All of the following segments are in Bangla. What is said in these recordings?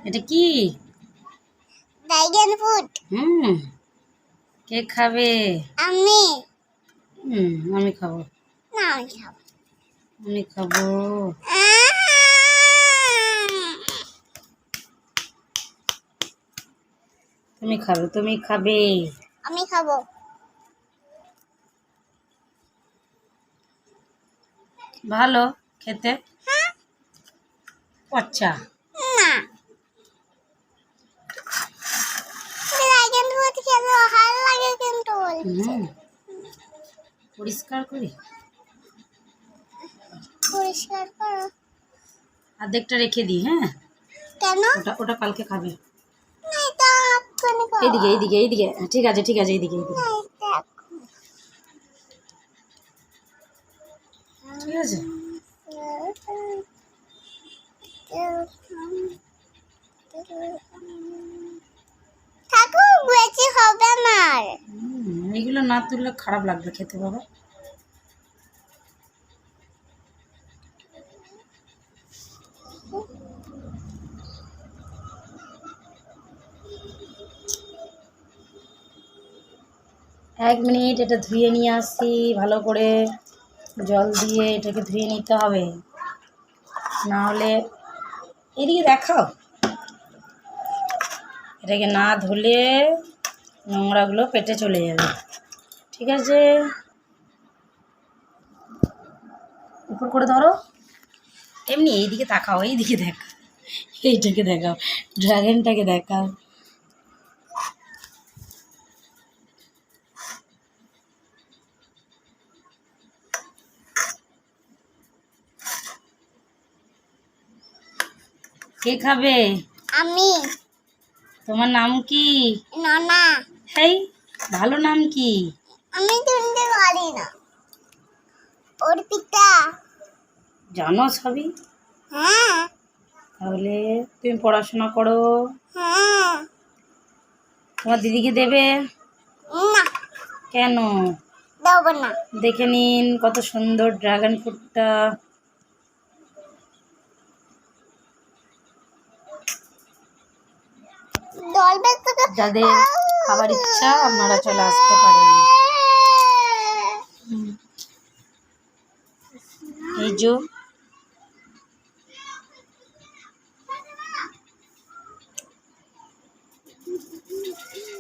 এটা কি? Dragon fruit. কে খাবে? আমি। আমি খাবো। না, আমি খাবো। আমি খাবো। তুমি খাবে, তুমি খাবে। আমি খাবো। ভালো খেতে। আচ্ছা, না, ড্রাগন ফ্রুট খেতে ভালো লাগে কিন্তু বলছে। পরিষ্কার করি। পরিষ্কার করো। অর্ধেকটা রেখে দিই। হ্যাঁ, কেন? ওটা ওটা কালকে খাবে। না, এটা এক্ষুনি খাবো। এইদিকে এইদিকে এইদিকে। ঠিক আছে ঠিক আছে, এইদিকে এইদিকে। না, এটা এক্ষুনি। ঠিক আছে। ঠাকুর বেশি হবে আমার। এগুলো না তুললে খারাপ লাগবে খেতে বাবা। এক মিনিট, এটা ধুয়ে নিয়ে আসি ভালো করে, জল দিয়ে এটাকে ধুয়ে নিতে হবে, না হলে এদিকে দেখাও, এটাকে না ধুলে নোংরাগুলো পেটে চলে যাবে। ঠিক আছে, উপর করে ধরো। এমনি এইদিকে তাকাও, এইদিকে দেখাও, এইটাকে দেখাও, ড্রাগনটাকে দেখাও। কে খাবে? আমি। তোমার নাম কি? নানা। হেই, ভালো নাম কি? আমি শুনতে পারি না। অর্পিতা। জানো সবই? হ্যাঁ। তাহলে তুমি পড়াশোনা করো। হ্যাঁ। তোমার দিদিকে দেবে? না, কেন? দেবো না। দেখে নিন কত সুন্দর ড্রাগন ফ্রুটটা। যাদের খাবার ইচ্ছা আপনারা চলে আসতে পারেন। এই যে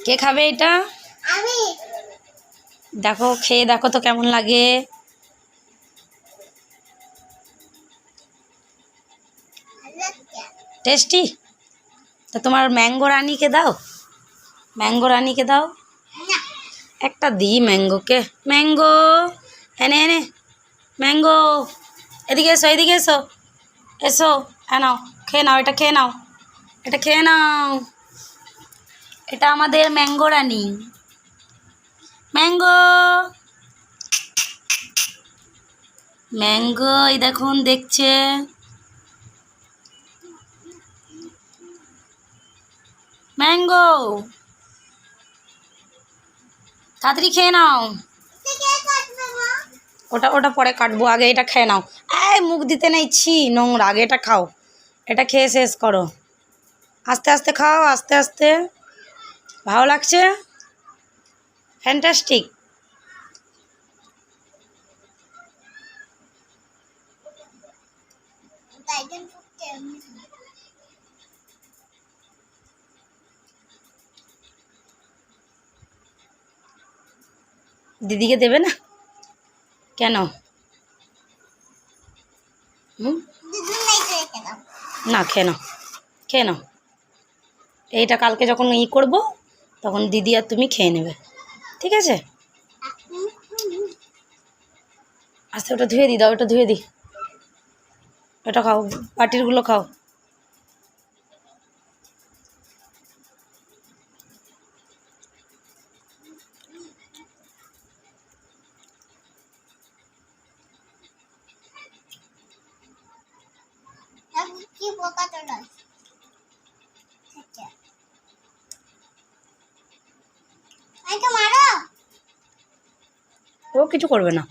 কে খাবে এটা? আমি। দেখো, খেয়ে দেখো তো কেমন লাগে। টেস্টি? তা তোমার ম্যাঙ্গো রানিকে দাও, ম্যাঙ্গো রানিকে দাও। একটা দিই ম্যাঙ্গোকে। ম্যাঙ্গো এনে এনে, ম্যাঙ্গো এদিকে এসো, এদিকে এসো, এসো, নাও খেয়ে নাও, এটা খেয়ে নাও, এটা খেয়ে নাও। এটা আমাদের ম্যাঙ্গো রানি। ম্যাঙ্গো, ম্যাঙ্গো, এই দেখুন দেখছে। ম্যাঙ্গো, তাড়াতাড়ি খেয়ে নাও। ওটা ওটা পরে কাটবো, আগে এটা খেয়ে নাও। এই মুখ দিতে নেই, ছি নোংরা, আগে এটা খাও, এটা খেয়ে শেষ করো। আস্তে আস্তে খাও, আস্তে আস্তে। ভালো লাগছে? ফ্যান্টাস্টিক। দিদিকে দেবে না কেন? না, খেয়ে নাও, খেয়ে নাও। এইটা কালকে যখন করবো তখন দিদি আর তুমি খেয়ে নেবে, ঠিক আছে? আস্তে, ওটা ধুয়ে দিই, দাও ওটা ধুয়ে দিই। ওটা খাও, বাটিরগুলো খাও। কি পোকা চলে মারো। ও কিছু করবে না।